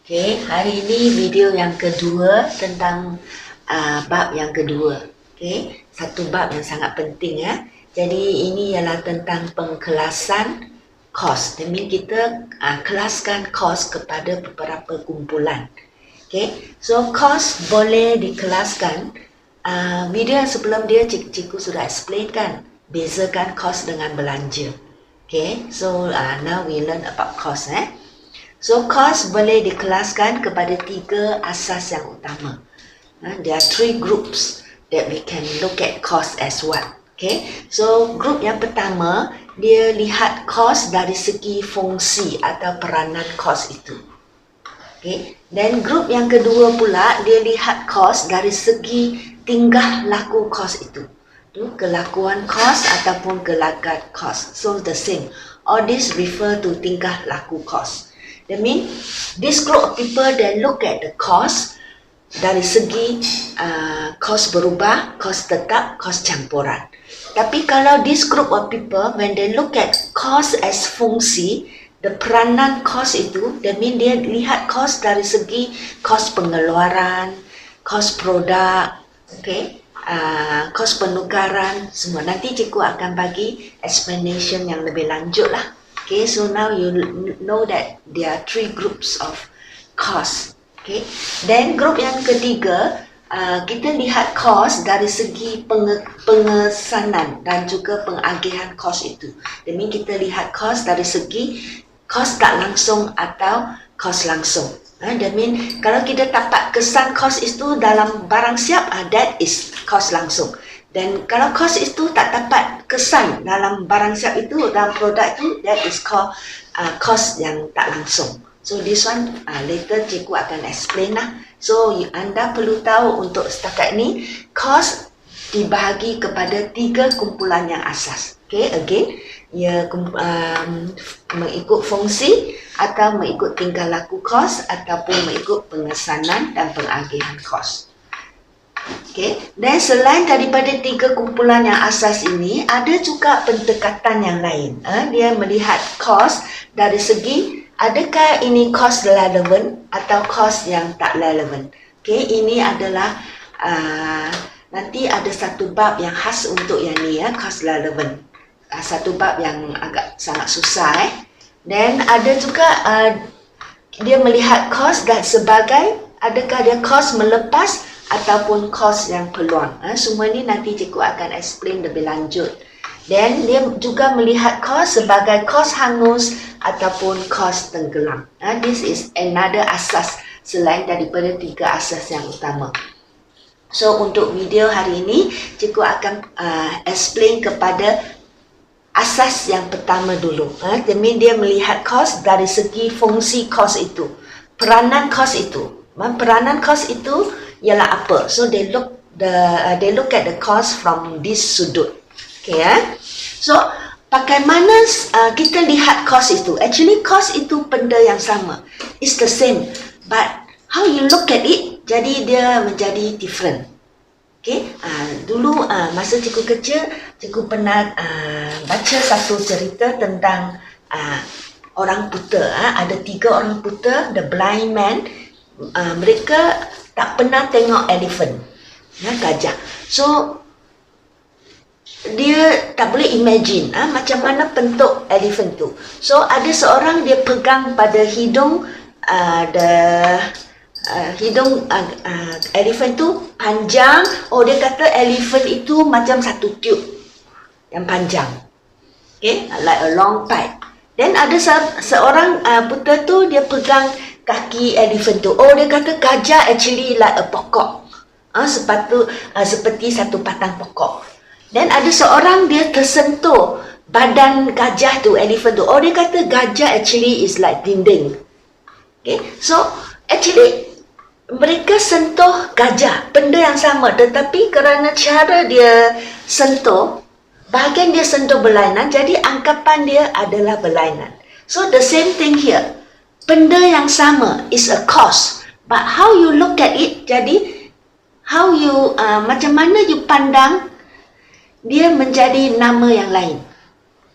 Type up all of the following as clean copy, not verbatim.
Okay, hari ini video yang kedua tentang bab yang kedua. Okay, satu bab yang sangat penting ya. Jadi ini ialah tentang pengkelasan kos. Demi kita kelaskan kos kepada beberapa kumpulan. Okay, so kos boleh dikelaskan. Video yang sebelum dia cikgu sudah explain kan, bezakan kos dengan belanja. Okay, so now we learn about cost. So cost boleh dikelaskan kepada tiga asas yang utama. There are three groups that we can look at cost as what. Okay, so group yang pertama dia lihat cost dari segi fungsi atau peranan cost itu. Okay, then group yang kedua pula dia lihat cost dari segi tingkah laku cost itu. Kelakuan cost ataupun gelagat cost. So the same. All this refer to tingkah laku cost. That means this group of people they look at the cost dari segi cost berubah, cost tetap, cost campuran. Tapi kalau this group of people when they look at cost as fungsi, the peranan cost itu, that means dia lihat cost dari segi cost pengeluaran, cost produk, okay, cost penukaran, semua. Nanti cikgu akan bagi explanation yang lebih lanjut lah. Okay, so now you know that there are three groups of cost. Okay, then group yang ketiga, kita lihat cost dari segi pengesanan dan juga pengagihan cost itu. Demi kita lihat cost dari segi cost tak langsung atau cost langsung. That means kalau kita dapat kesan cost itu dalam barang siap, that is cost langsung. Dan kalau cost itu tak dapat kesan dalam barang siap itu, dalam produk itu, that is called cost yang tak langsung. So this one later cikgu akan explain lah. So anda perlu tahu untuk setakat ni, cost dibahagi kepada tiga kumpulan yang asas. Okay, again, ia mengikut fungsi atau mengikut tingkah laku cost ataupun mengikut pengesanan dan pengagihan cost. Okay, dan selain daripada tiga kumpulan yang asas ini, ada juga pendekatan yang lain. Dia melihat cost dari segi adakah ini cost relevant atau cost yang tak relevant. Okay, ini adalah nanti ada satu bab yang khas untuk yang ni ya, cost relevant. Satu bab yang agak sangat susah. Dan ada juga dia melihat cost dan sebagai adakah dia cost melepas ataupun kos yang peluang. Semua ni nanti cikgu akan explain lebih lanjut. Dan dia juga melihat kos sebagai kos hangus ataupun kos tenggelam. This is another asas selain daripada tiga asas yang utama. So untuk video hari ini, cikgu akan explain kepada asas yang pertama dulu. Demi dia melihat kos dari segi fungsi kos itu, peranan kos itu. Peranan kos itu ialah apa? So they look at the cost from this sudut. Okay, so bagaimana kita lihat cost itu? Actually cost itu benda yang sama. It's the same, but how you look at it, jadi dia menjadi different. Okay, dulu masa cikgu kecil, cikgu pernah baca satu cerita tentang orang buta. Ada tiga orang buta, the blind man. Mereka tak pernah tengok elephant, gajah. So dia tak boleh imagine macam mana bentuk elephant tu. So ada seorang dia pegang pada hidung hidung elephant tu panjang. Oh, dia kata elephant itu macam satu tube yang panjang. Okay, like a long pipe. Then ada seorang buta tu dia pegang kaki elephant tu. Oh, dia kata gajah actually like a pokok. Seperti satu batang pokok. Dan ada seorang dia tersentuh badan gajah tu, elephant tu. Oh, dia kata gajah actually is like dinding. Okay, so actually mereka sentuh gajah, benda yang sama, tetapi kerana cara dia sentuh, bahagian dia sentuh berlainan, jadi anggapan dia adalah berlainan. So the same thing here. Benda yang sama is a cost, but how you look at it, jadi how you macam mana you pandang dia menjadi nama yang lain.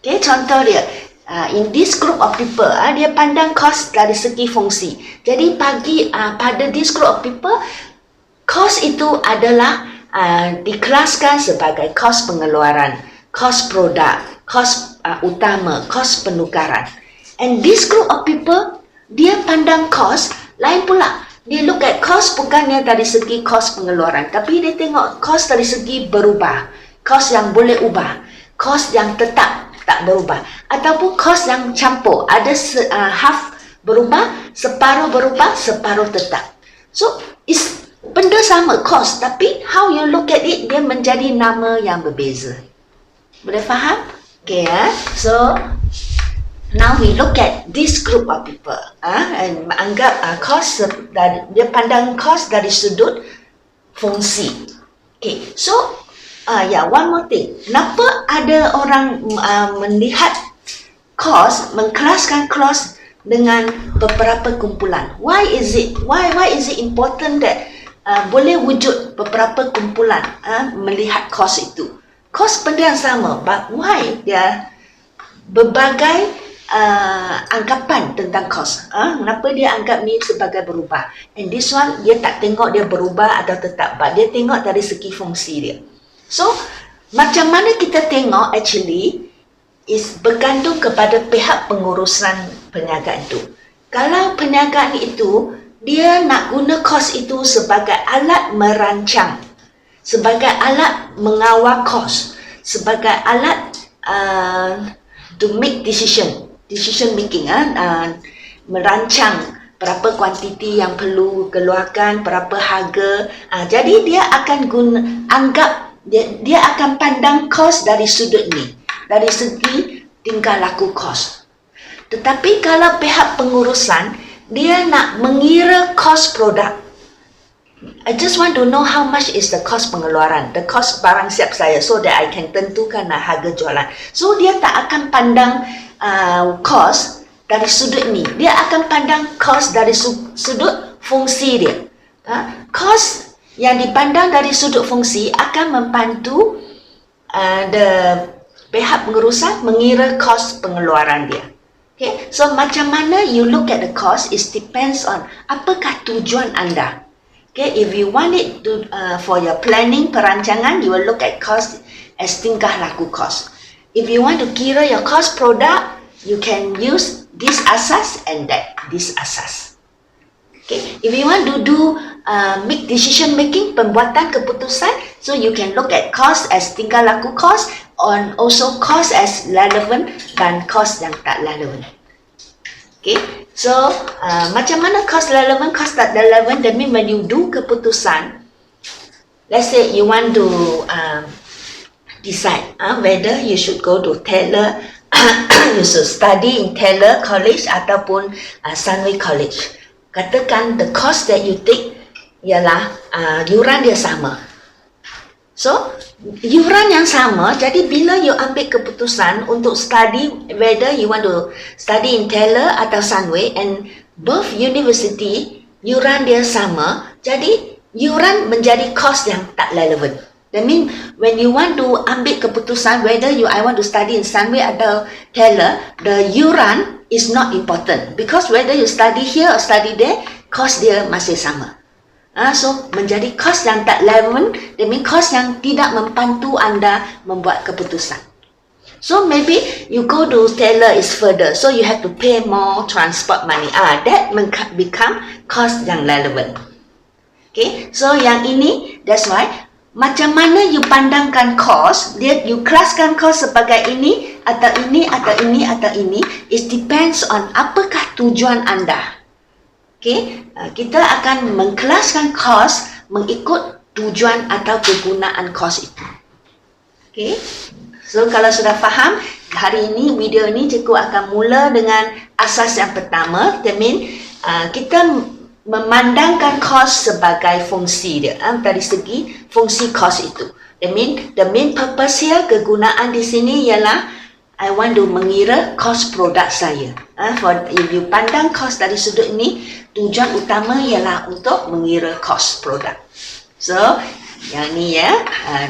Okay, contoh dia, in this group of people, dia pandang cost dari segi fungsi. Jadi pada this group of people, cost itu adalah dikelaskan sebagai cost pengeluaran, cost produk, cost utama, cost penukaran. And this group of people, dia pandang cost lain pula. Dia look at cost bukannya dari segi cost pengeluaran, tapi dia tengok cost dari segi berubah, cost yang boleh ubah, cost yang tetap tak berubah, ataupun cost yang campur, ada half berubah, separuh tetap. So is benda sama cost, tapi how you look at it, dia menjadi nama yang berbeza. Boleh faham? Okay, so now we look at this group of people, and anggap cost, dia pandang cost dari sudut fungsi. Okay, so one more thing. Kenapa ada orang melihat cost, mengkelaskan cost dengan beberapa kumpulan? Why is it important that boleh wujud beberapa kumpulan melihat cost itu? Cost benda yang sama, but why dia berbagai anggapan tentang cost? Kenapa dia anggap ni sebagai berubah? And this one, dia tak tengok dia berubah atau tetap, but dia tengok dari segi fungsi dia. So, macam mana kita tengok actually is bergantung kepada pihak pengurusan perniagaan itu. Kalau perniagaan itu, dia nak guna cost itu sebagai alat merancang, sebagai alat mengawal cost, sebagai alat to make decision making, merancang berapa kuantiti yang perlu keluarkan, berapa harga. Jadi dia akan anggap, dia akan pandang cost dari sudut ni, dari segi tingkah laku cost. Tetapi kalau pihak pengurusan, dia nak mengira cost produk. I just want to know how much is the cost pengeluaran, the cost barang siap saya, so that I can tentukan harga jualan. So dia tak akan pandang cost dari sudut ni, dia akan pandang cost dari sudut fungsi dia. Cost yang dipandang dari sudut fungsi akan membantu pihak pengurusan mengira cost pengeluaran dia. Okay, so macam mana you look at the cost is depends on apakah tujuan anda. Okay, if you want it to for your planning, perancangan, you will look at cost as tingkah laku cost. If you want to kira your cost product, you can use this asas and this asas. Okay, if you want to do make decision making, pembuatan keputusan, so you can look at cost as tingkah laku cost, and also cost as relevant dan cost yang tak relevant. Okay, so macam mana cost relevant, cost tak relevant? That means when you do keputusan, let's say you want to decide whether you should go to Taylor, you should study in Taylor College ataupun Sunway College. Katakan the cost that you take ialah yuran dia sama. So, yuran yang sama, jadi bila you ambil keputusan untuk study, whether you want to study in Taylor atau Sunway, and both university, yuran dia sama, jadi yuran menjadi cost yang tak relevant. That means, when you want to ambil keputusan whether I want to study in Sunway atau Taylor, the yuran is not important. Because whether you study here or study there, cost dia masih sama. So, menjadi cost yang tak relevant, that means cost yang tidak membantu anda membuat keputusan. So, maybe you go to Taylor is further, so you have to pay more transport money. That become cost yang relevant. Okay, so yang ini, that's why, macam mana you pandangkan cost, you kelaskan cost sebagai ini, atau ini, atau ini, atau ini, it depends on apakah tujuan anda. Okay, kita akan mengkelaskan cost mengikut tujuan atau kegunaan cost itu. Okay, so kalau sudah faham, hari ini video ini cikgu akan mula dengan asas yang pertama. That means kita memandangkan cost sebagai fungsi dia, dari segi fungsi cost itu. That means the main purpose here, kegunaan di sini ialah I want to mengira cost produk saya. If you pandang cost dari sudut ini, tujuan utama ialah untuk mengira cost produk. So, yang ni ya,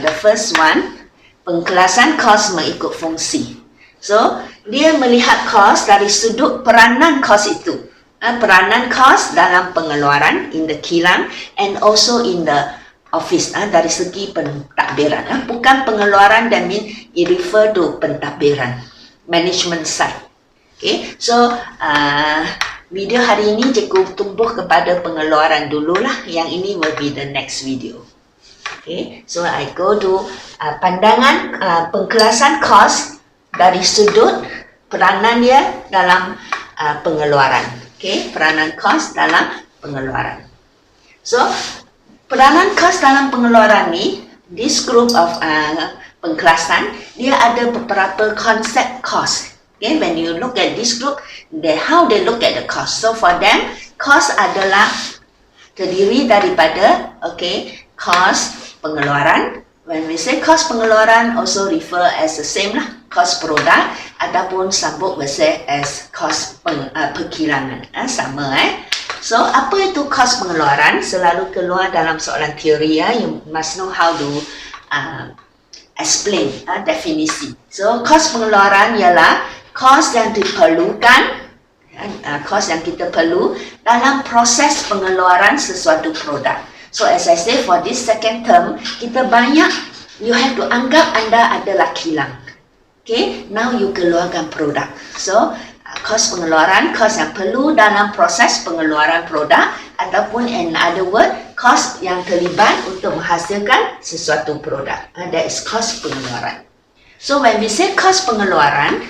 the first one, pengkelasan cost mengikut fungsi. So, dia melihat kos dari sudut peranan kos itu. Peranan kos dalam pengeluaran in the kilang and also in the office dari segi pentadbiran. Bukan pengeluaran, that mean it refer to pentadbiran, management side. Okay, so video hari ini cikgu tumbuh kepada pengeluaran dululah. Yang ini will be the next video. Okay, so I go to pandangan pengkelasan kos dari sudut peranan dia dalam pengeluaran. Okay, peranan kos dalam pengeluaran. So, peranan kos dalam pengeluaran ni, this group of pengkelasan, dia ada beberapa konsep kos. Okay, when you look at this group, how they look at the cost. So for them, cost adalah terdiri daripada cost pengeluaran. When we say cost pengeluaran, also refer as the same lah, cost produk ataupun sambut bahasa as cost perkilangan. Sama So apa itu cost pengeluaran? Selalu keluar dalam soalan teori you must know how to explain definisi. So cost pengeluaran ialah kos yang diperlukan, kos yang kita perlu dalam proses pengeluaran sesuatu produk. So as I say, for this second term, kita banyak, you have to anggap anda adalah kilang. Okay, now you keluarkan produk. So kos pengeluaran, kos yang perlu dalam proses pengeluaran produk, ataupun in other word, kos yang terlibat untuk menghasilkan sesuatu produk. That is kos pengeluaran. So when we say cost pengeluaran,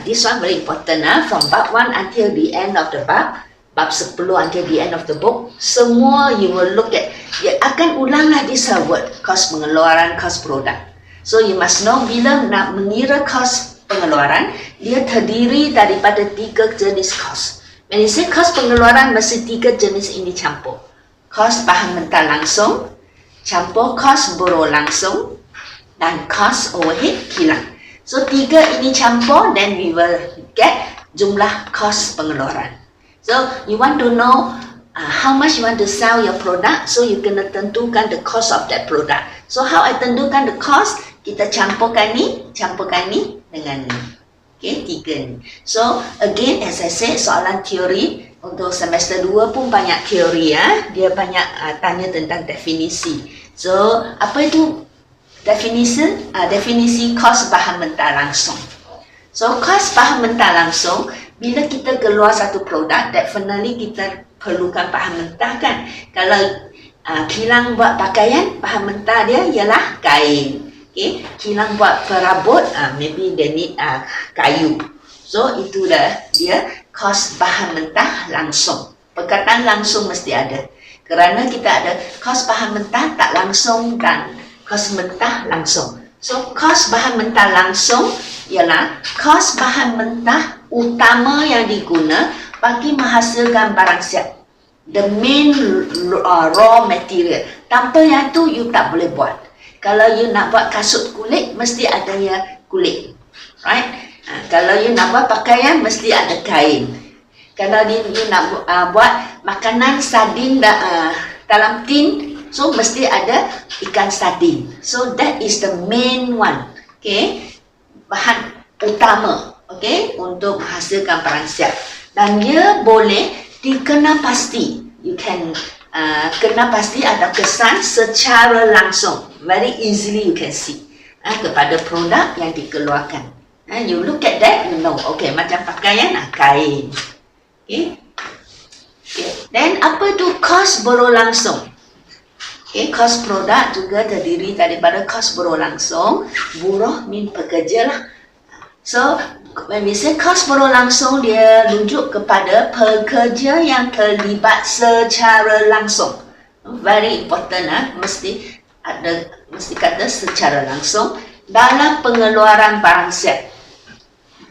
this one very important. From bab 1 until the end of the bab 10 until the end of the book, semua you will look at, dia akan ulanglah this word, cost pengeluaran, cost produk. So you must know, bila nak mengira cost pengeluaran, dia terdiri daripada 3 jenis cost. When you say cost pengeluaran, mesti 3 jenis ini campur. Cost bahan mentah langsung, campur cost buruh langsung, dan cost overhead kilang. So 3 ini campur, then we will get jumlah cost pengeluaran. So you want to know how much you want to sell your product, so you kena tentukan the cost of that product. So how I tentukan the cost? Kita campurkan ni dengan ni. Okay, 3 ni. So again, as I said, soalan teori untuk semester 2 pun banyak teori dia banyak tanya tentang definisi. So apa itu definisi kos bahan mentah langsung? So kos bahan mentah langsung, bila kita keluar satu produk, definitely kita perlukan bahan mentah kan. Kalau kilang buat pakaian, bahan mentah dia ialah kain. Okay, kilang buat perabot, maybe they need kayu. So itu dah dia kos bahan mentah langsung. Perkataan langsung mesti ada, kerana kita ada kos bahan mentah tak langsung dan kos mentah langsung. So kos bahan mentah langsung ialah kos bahan mentah utama yang diguna bagi menghasilkan barang siap. The main raw material. Tanpa yang tu you tak boleh buat. Kalau you nak buat kasut kulit, mesti ada ya kulit, right? Kalau you nak buat pakaian, mesti ada kain. Kalau you nak buat makanan sardin dalam tin, so mesti ada ikan sardin. So that is the main one. Okay, bahan utama, okay, untuk menghasilkan barang siap. Dan dia boleh dikena pasti. You can kena pasti ada kesan secara langsung. Very easily you can see kepada produk yang dikeluarkan. You look at that, you know, okay, macam pakaian, kain. Okay. Then apa tu kos buruh langsung? Okay, kos produk juga terdiri daripada kos buruh langsung. Buruh mean pekerja lah. So when we say kos buruh langsung, dia rujuk kepada pekerja yang terlibat secara langsung. Very important, mesti kata secara langsung dalam pengeluaran barang siap.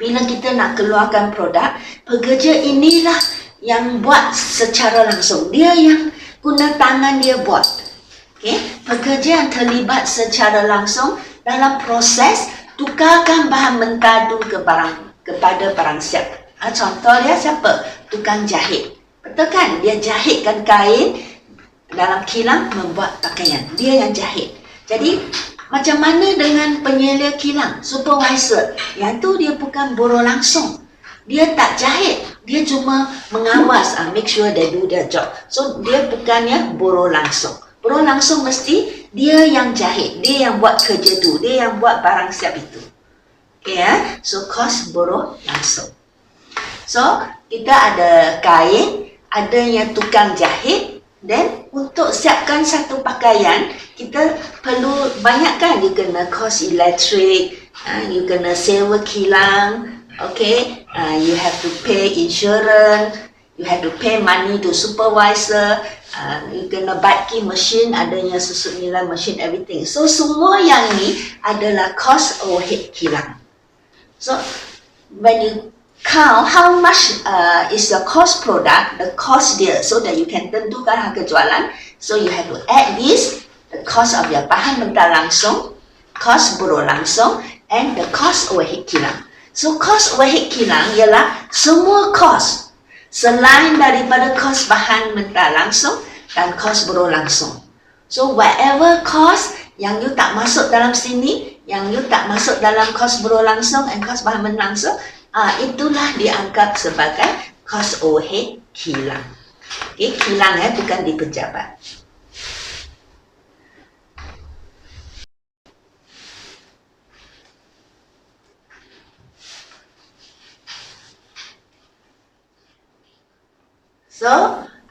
Bila kita nak keluarkan produk, pekerja inilah yang buat secara langsung. Dia yang guna tangan dia buat. Okay? Pekerja yang terlibat secara langsung dalam proses tukarkan bahan mentah itu kepada barang siap. Contoh dia siapa? Tukang jahit. Betul kan? Dia jahitkan kain dalam kilang membuat pakaian. Dia yang jahit. Jadi Macam mana dengan penyelia kilang, supervisor? Yang tu dia bukan buruh langsung. Dia tak jahit, dia cuma mengawas, make sure they do their job. So dia bukannya buruh langsung. Buruh langsung mesti dia yang jahit, dia yang buat kerja tu, dia yang buat barang siap itu. Okay, so kos buruh langsung. So kita ada kain, ada yang tukang jahit. Then untuk siapkan satu pakaian, kita perlu banyak kan, you kena kos elektrik, you kena sewa kilang, okay, you have to pay insurance, you have to pay money to supervisor, you kena baiki mesin, adanya susut nilai mesin, everything. So semua yang ni adalah cost overhead kilang. So when you count how much is your cost product, the cost dia, so that you can tentukan harga jualan. So you have to add this, the cost of your bahan mentah langsung, cost buruh langsung, and the cost overhead kilang. So cost overhead kilang ialah semua cost selain daripada cost bahan mentah langsung dan cost buruh langsung. So whatever cost yang you tak masuk dalam sini, yang you tak masuk dalam cost buruh langsung and cost bahan mentah langsung, itulah dianggap sebagai cost overhead kilang. Okay, kilang bukan di pejabat. So,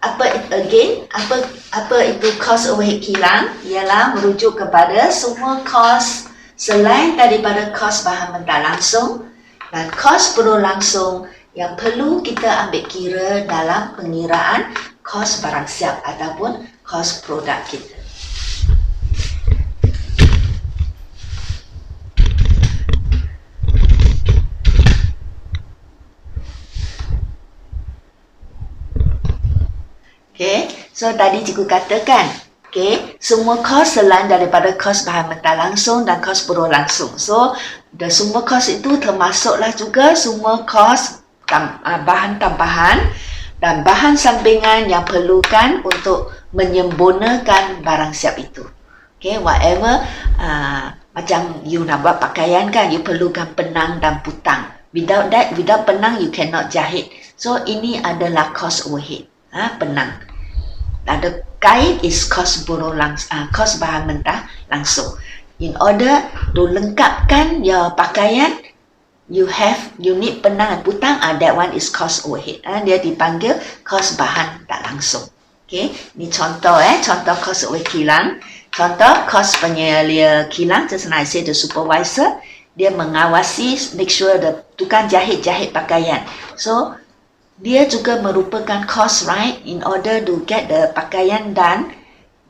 apa itu cost overhead kilang? Ialah merujuk kepada semua cost selain daripada cost bahan mentah langsung dan kos buruh langsung yang perlu kita ambil kira dalam pengiraan kos barang siap ataupun kos produk kita. Okay, so tadi cikgu katakan, okay, semua kos selain daripada kos bahan mentah langsung dan kos buruh langsung. So, semua kos itu termasuklah juga semua kos bahan tambahan dan bahan sampingan yang perlukan untuk menyempurnakan barang siap itu. Okay, whatever, macam you nak buat pakaian kan, you perlukan penang dan putang. Without that, without penang, you cannot jahit. So, ini adalah cost overhead, penang. Ada kain is cost buruh cost bahan mentah langsung. In order to lengkapkan your pakaian, you need penang dan putang, that one is cost overhead. Dia dipanggil cost bahan tak langsung. Okay, ni contoh contoh cost overhead kilang. Contoh cost penyelia kilang, just like I say, the supervisor, dia mengawasi, make sure the tukang jahit pakaian. So dia juga merupakan cost, right? In order to get the pakaian done,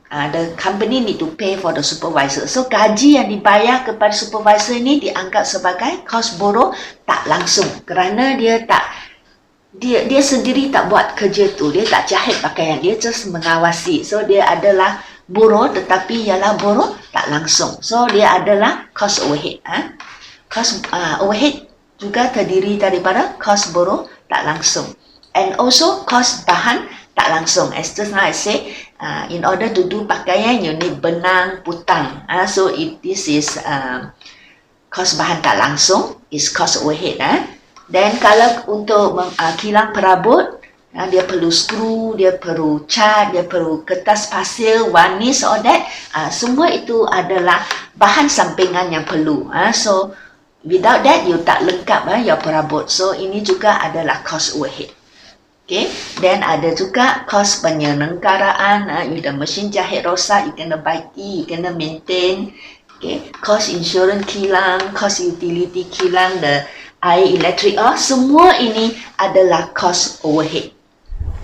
the company need to pay for the supervisor. So gaji yang dibayar kepada supervisor ini dianggap sebagai cost buruh tak langsung, kerana dia sendiri tak buat kerja tu, dia tak jahit pakaian, dia just mengawasi. So dia adalah buruh tetapi ialah buruh tak langsung. So dia adalah cost overhead. Cost overhead juga terdiri daripada cost buruh tak langsung. And also cost bahan tak langsung. As just now I say, in order to do pakaian, you need benang, putang. So this is cost bahan tak langsung, is cost overhead. Then kalau untuk kilang perabot, dia perlu skru, dia perlu cat, dia perlu kertas pasir, varnish, all that. Semua itu adalah bahan sampingan yang perlu. So without that, you tak lengkap your perabot. So ini juga adalah cost overhead. Okay, then ada juga kos penyelenggaraan, you the mesin jahit rosak, you kena baiki, you kena maintain. Okay, kos insurans kilang, kos utility kilang, the air, elektrik, semua ini adalah kos overhead.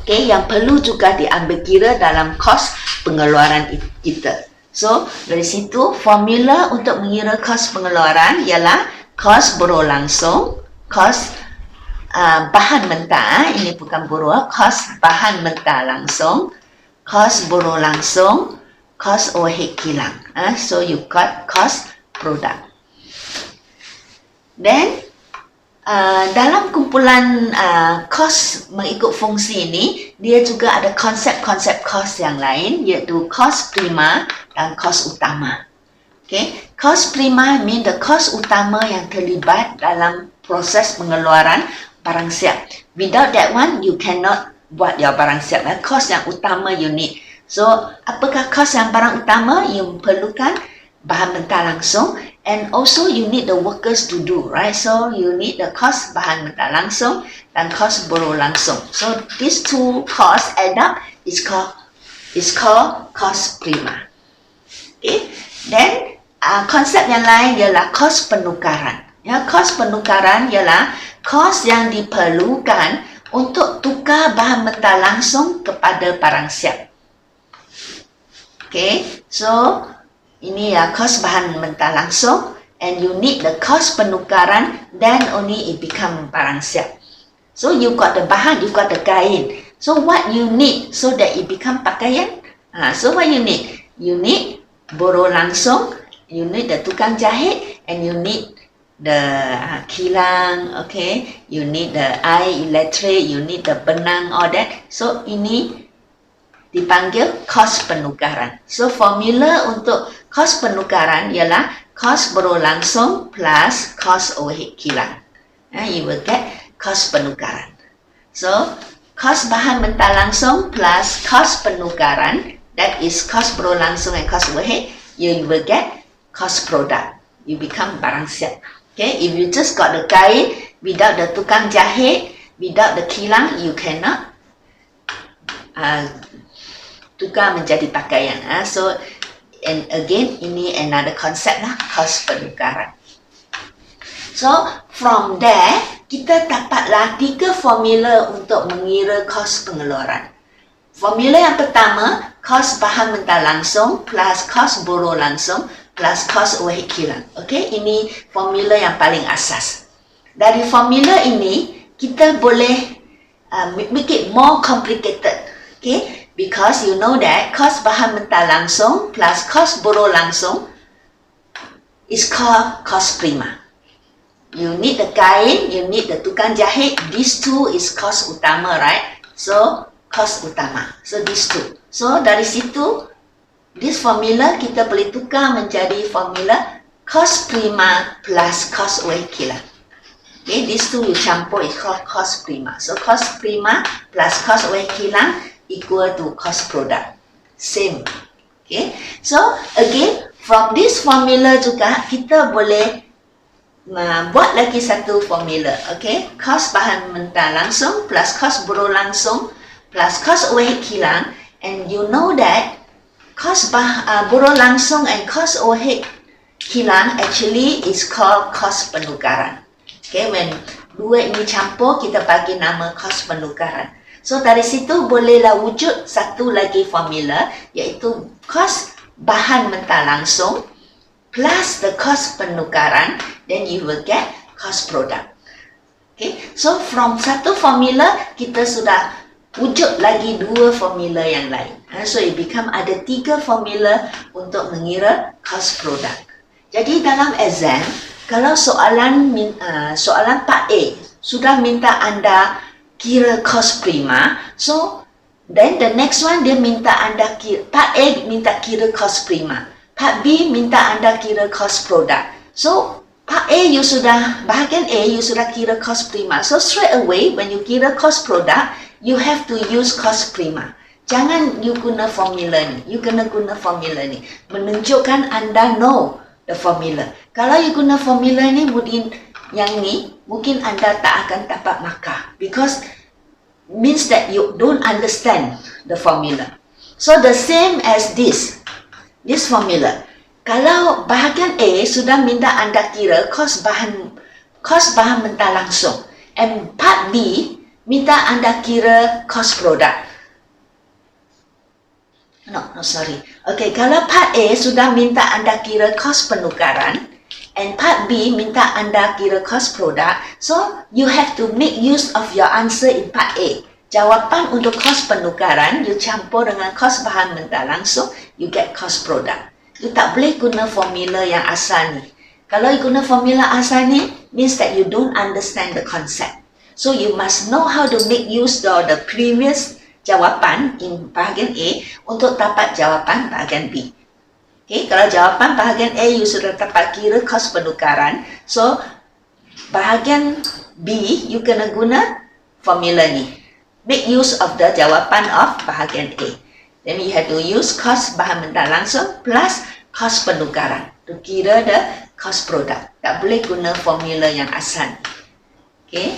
Okay, yang perlu juga diambil kira dalam kos pengeluaran kita. So, dari situ formula untuk mengira kos pengeluaran ialah kos buruh langsung, kos bahan mentah, ini bukan buruh, kos bahan mentah langsung, kos buruh langsung, kos overhead kilang. So you got cost product. Then dalam kumpulan kos mengikut fungsi ini, dia juga ada konsep-konsep kos yang lain, iaitu kos prima dan kos utama. Okay, kos prima mean the kos utama yang terlibat dalam proses pengeluaran barang siap. Without that one, you cannot buat your barang siap. Kos yang utama you need. So, apakah kos yang barang utama? You perlukan bahan mentah langsung, and also you need the workers to do, right? So, you need the kos bahan mentah langsung dan kos buruh langsung. So, these two costs add up is called kos prima. Okay, then konsep yang lain ialah kos penukaran. Ya, kos penukaran ialah kos yang diperlukan untuk tukar bahan mentah langsung kepada barang siap. Okay, so ini ya kos bahan mentah langsung, and you need the kos penukaran, then only it become barang siap. So you got the bahan, you got the kain. So what you need so that it become pakaian? So what you need? You need buruh langsung, you need the tukang jahit, and you need the kilang, okay? You need the air, electric, you need the benang, all that. So ini dipanggil kos penukaran. So formula untuk kos penukaran ialah kos buruh langsung plus kos overhead kilang. You will get kos penukaran. So kos bahan mentah langsung plus kos penukaran, that is kos buruh langsung and kos overhead, you will get kos produk. You become barang siap. Okay, if you just got the kain without the tukang jahit, without the kilang, you cannot tukar menjadi pakaian. So, and again, ini another concept lah, kos penukaran. So, from there, kita dapatlah 3 formula untuk mengira kos pengeluaran. Formula yang pertama, kos bahan mentah langsung plus kos buruh langsung plus kos overhead kilang. Okay, ini formula yang paling asas. Dari formula ini, kita boleh make it more complicated. Okay, because you know that kos bahan mentah langsung plus kos buruh langsung is called kos prima. You need the kain, you need the tukang jahit. These two is kos utama, right? So, kos utama. So, these two. So, dari situ, this formula kita boleh tukar menjadi formula kos prima plus kos overhead kilang. Okay, these two you campur is called kos prima. So, kos prima plus kos overhead kilang equal to cost product. Same. Okay. So, again, from this formula juga, kita boleh buat lagi satu formula. Okay. Cost bahan mentah langsung plus cost buruh langsung plus cost overhead kilang. And you know that cost buruh langsung and cost overhead kilang actually is called cost penukaran. Okay. When dua ini campur, kita bagi nama cost penukaran. So, dari situ bolehlah wujud satu lagi formula, iaitu kos bahan mentah langsung plus the kos penukaran, then you will get cost product. Okay, so from satu formula, kita sudah wujud lagi 2 formula yang lain. So, it become ada 3 formula untuk mengira cost product. Jadi, dalam exam, kalau soalan part A sudah minta anda kira kos prima, so then the next one dia minta anda kira, part A minta kira kos prima, part B minta anda kira kos produk. So part A you sudah, bahagian A you sudah kira kos prima. So straight away when you kira kos produk, you have to use kos prima. Jangan you guna formula ni, you kena guna formula ni, menunjukkan anda know the formula. Kalau you guna formula ni, mungkin anda tak akan dapat markah, because means that you don't understand the formula. So the same as this formula. Kalau bahagian A sudah minta anda kira kos bahan mentah langsung, and part B minta anda kira kos produk. No, sorry. Okay, kalau part A sudah minta anda kira kos penukaran, and part B minta anda kira kos produk, so you have to make use of your answer in part A. Jawapan untuk kos penukaran, you campur dengan kos bahan mentah langsung, you get kos produk. You tak boleh guna formula yang asal ni. Kalau you guna formula asal ni, means that you don't understand the concept. So you must know how to make use of the previous jawapan in bahagian A untuk dapat jawapan bahagian B. Okay, kalau jawapan bahagian A you sudah dapat kira kos penukaran. So, bahagian B you kena guna formula ni. Make use of the jawapan of bahagian A. Then you have to use kos bahan mentah langsung plus kos penukaran. To kira the cost product. Tak boleh guna formula yang asal. Okay.